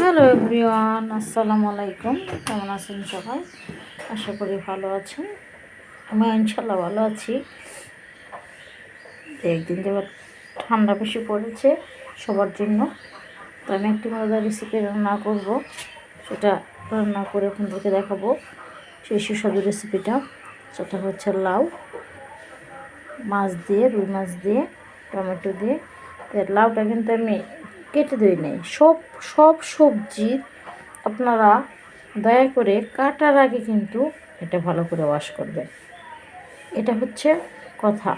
Hello everyone, আসসালামু আলাইকুম। কেমন আছেন সবাই? আশা করি ভালো আছেন। আমি ইনশাল্লাহ ভালো আছি। একদিন ধরে ঠান্ডা বেশি পড়েছে সবার জন্য, তো আমি একটি মজাদার রেসিপি রান্না করব। সেটা রান্না করে আপনাদেরকে দেখাবো সেই সুস্বাদু রেসিপিটা। সেটা হচ্ছে লাউ মাছ দিয়ে, রুই মাছ দিয়ে, টমেটো দিয়ে। লাউটা কিন্তু আমি কেটে দিই নাই। সব সব সবজি আপনারা দয়া করে কাটার আগে কিন্তু এটা ভালো করে ওয়াশ করবেন। এটা হচ্ছে কথা।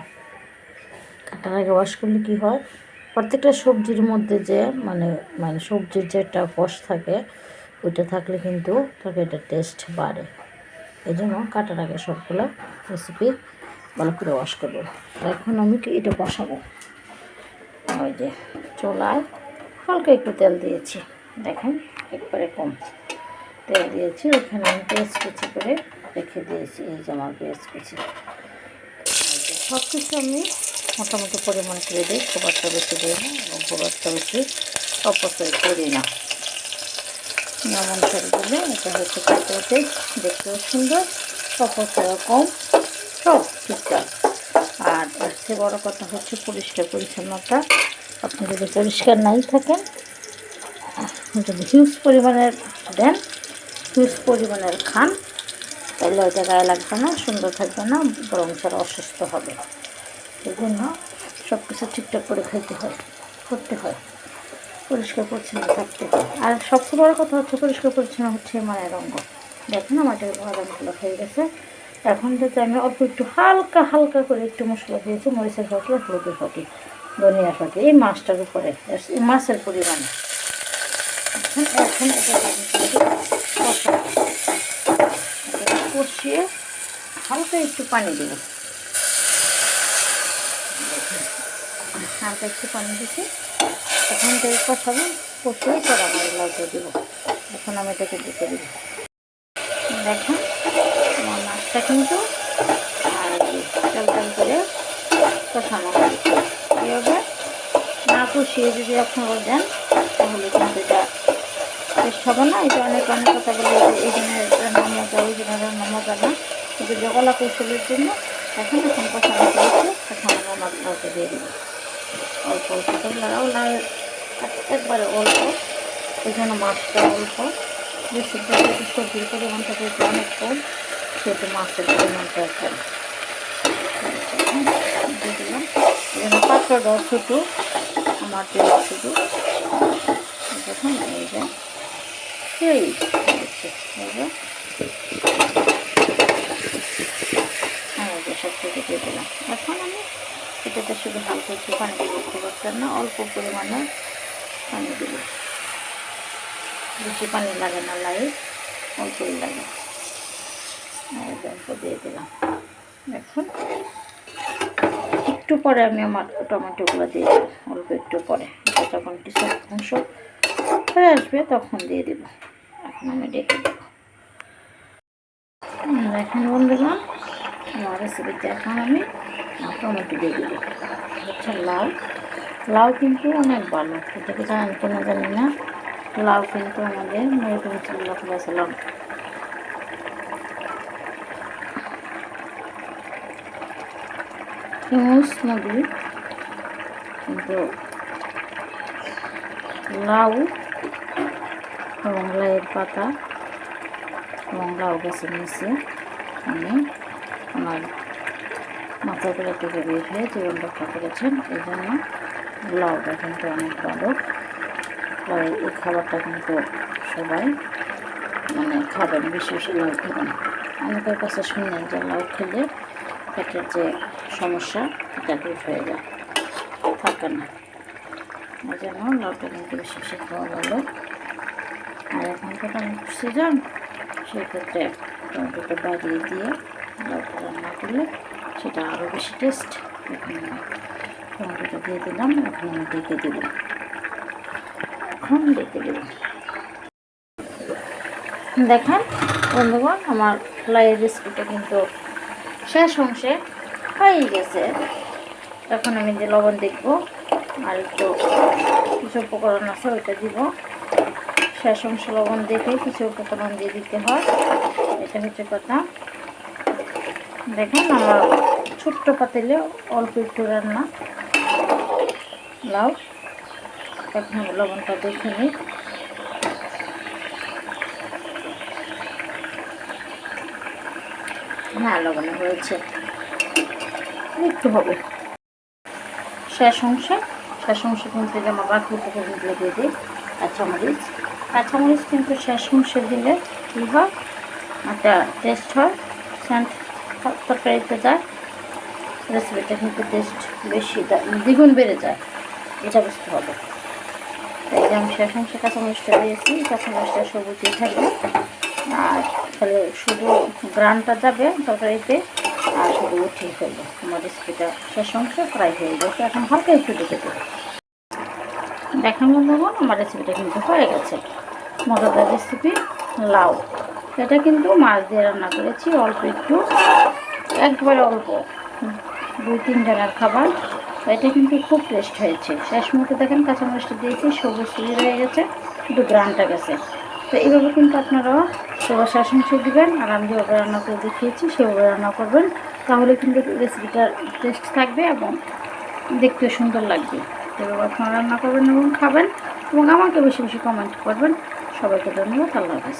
কাটার আগে ওয়াশ করলে কি হয়, প্রত্যেকটা সবজির মধ্যে যে মানে মানে সবজির যে একটা কষ থাকে, ওইটা থাকলে কিন্তু তরকারিটার টেস্ট বাড়ে। এই জন্য কাটার আগে সবগুলো রেসিপি ভালো করে ওয়াশ করবো। এখন আমি এটা বসাবো। ওই যে চুলায় হালকা একটু তেল দিয়েছি, দেখেন একবারে কম তেল দিয়েছি। ওইখানে আমি পেঁয়াজ কুচি করে রেখে দিয়েছি। এই যে আমার পেঁয়াজ কুচি, সব কিছু আমি মোটামুটি পরিমাণ করে দিই। খুব একটা বেশি দিই না এবং খুব একটা বেশি অপচয় করি না। লবণ ছেড়ে দিলে এটা হচ্ছে খেতে দেখতেও সুন্দর, অপচয় কম, সব ঠিকঠাক। আর তার চেয়ে বড়ো কথা হচ্ছে পরিষ্কার পরিচ্ছন্নতা। আপনি যদি পরিষ্কার নাই থাকেন, যদি হিউজ পরিমাণের দেন, হিউজ পরিমাণের খান, তাহলে ওইটা গায়ে লাগবে না, সুন্দর থাকবে না, বরং তারা অসুস্থ হবে। এই জন্য সব কিছু ঠিকঠাক করে করতে হয়, পরিষ্কার পরিচ্ছন্ন থাকতে হয়। আর সবচেয়ে বড় কথা হচ্ছে পরিষ্কার পরিচ্ছন্ন হচ্ছে মায়ের অঙ্গ। দেখুন আমার বাদামগুলো হয়ে গেছে। এখন থেকে আমি অল্প একটু হালকা হালকা করে একটু মশলা দিয়েছি, মরিচের ফাঁকি, হলুদের ফাঁকি, ধনিয়া ফাঁকি, এই মাছটার উপরে, মাছের পরিমাণ। এখন এটা কষিয়ে হালকা একটু পানি দেব। হালকা একটু পানি দিচ্ছি। এখন থেকে কষাবো, কষিয়ে পরে আমার লাউটা দেবো। এখন আমি এটাকে দিতে দেব। দেখেন আমার মাছটা কিন্তু তেল করে কষানো হবে। এইভাবে না কষিয়ে যদি আপনারা দেন তাহলে কিন্তু এটা টেস্ট হবে না। এটা অনেক কথা বলে এই জনের রান্না মজা, ওই জনের রান্না মজা না, কিন্তু যে কলা কৌশলের জন্য এখন কষানো করেছে। এখন আমি আমার লাউটা দিয়ে দেবো অল্প অল্প করে। লাউ একবারে অল্প, এই জন্য মাছটা অল্প। রেসিপিটা যেহেতু সবজির পরিমাণটা যেহেতু অনেক কম, সেহেতু মাছের পরিমাণটা কম দিয়ে দিলাম। এই জন্য পাত্রটাও ছোটো, আমার জন্য শুধু। দেখুন এই যে সেই সব থেকে দিয়ে দিলাম। এখন আমি এটাতে শুধু হালকা একটু পানি দেবো, খুব একটা না, অল্প পরিমাণে পানি দেব। বেশি পানি লাগে না, লাই অল্পই লাগে। অল্প দিয়ে দিলাম। এখন একটু পরে আমি আমার টমেটোগুলো দিয়ে দেবো, অল্প একটু পরে। এটা যখন কিছু অংশ হয়ে আসবে তখন দিয়ে দেব। এখন আমি ডেকে দেবো। এখন বন্ধুগণ আমার রেসিপিতে এখন আমি টমেটো দিয়ে দেবো। হচ্ছে লাউ কিন্তু অনেক ভালো, এটাকে জানেন কিনা জানি না। লাউ কিন্তু আমাদের নবী সাল্লাল্লাহু আলাইহি ওয়াসাল্লাম ফেমাস নবী, কিন্তু লাউ এবং লাউয়ের পাতা এবং লাউ গাছের নিচে আমি আমার মাথা করে থেকে বের হয়ে জীবন রক্ষা করেছেন। এই জন্য লাউটা কিন্তু অনেক ভালো। এই খাবারটা কিন্তু সবাই খাবেন, বেশি বেশি লাউ খাবেন। অনেকের কাছে শুনলেন যে লাউ খেলে পেটের যে সমস্যা এটা দূর হয়ে যায়, থাকে না। এই জন্য লাউটা কিন্তু বেশি বেশি খাওয়া ভালো। আর এখন তো টমেটোর সিজন, সেক্ষেত্রে টমেটোটা বাড়িয়ে দিয়ে লাউটা রান্না করলে সেটা আরও বেশি টেস্ট। এখন টমেটোটা দিয়ে দিলাম। এখন আমি ডেকে দেব। দেখেন বন্ধুগণ আমার লাউয়ের রেসিপিটা কিন্তু শেষ অংশে হয়ে গেছে। এখন আমি যে লবণ দেখবো, আর একটু কিছু উপকরণ আছে ওইটা দিব। শেষ অংশ লবণ দেখে কিছু উপকরণ দিয়ে দিতে হয়, এটা হচ্ছে কথা। দেখেন আমার ছোট্ট পাতিলে অল্প একটু রান্না লাউ। এখন লবণটা দেখে নিই। হ্যাঁ, লবণ হয়েছে, একটু হবে। শেষ অংশে কিন্তু আমার বাকি উপকরণগুলো দিয়ে দিই। কাঁচামরিচ কিন্তু শেষ অংশে দিলে কী হয়, একটা টেস্ট হয়, সেন্ট তরকারিতে যায়, রেসিপিটা কিন্তু টেস্ট বেশি দ্বিগুণ বেড়ে যায়, এটা বুঝতে হবে। তাই যে আমি শেষ অংশে কাঁচামরিচটা দিয়েছি, কাঁচামরিচটা সবুজই থাকবে, আর তাহলে শুধু গ্রানটা যাবে তরকারিতে আর শুধু উঠিয়ে ফেলবো। আমার রেসিপিটা শেষ অংশ ফ্রাই হয়ে গেছে, এখন হালকা একটু ডেকে দেবো। দেখার মতো আমার রেসিপিটা কিন্তু হয়ে গেছে, মজাদার রেসিপি লাউ। এটা কিন্তু মাছ দিয়ে রান্না করেছি, অল্প একটু, একবারে অল্প, 2-3 জনের খাবার। এটা কিন্তু খুব টেস্ট হয়েছে। শেষ মুহূর্তে দেখেন কাঁচামরিচটা দিয়েছি, সবুজ হয়ে গেছে, একটু গ্রানটা গেছে। তো এইভাবে কিন্তু আপনারাও সবার শেষ অংশ দেবেন, আর আমি যেভাবে রান্না করে দেখিয়েছি সেভাবে রান্না করবেন, তাহলে কিন্তু রেসিপিটার টেস্ট থাকবে এবং দেখতে সুন্দর লাগবে। এভাবে আপনারা রান্না করবেন এবং খাবেন, এবং আমাকে বেশি বেশি কমেন্ট করবেন। সবাইকে ধন্যবাদ, আল্লাহ হাফেজ।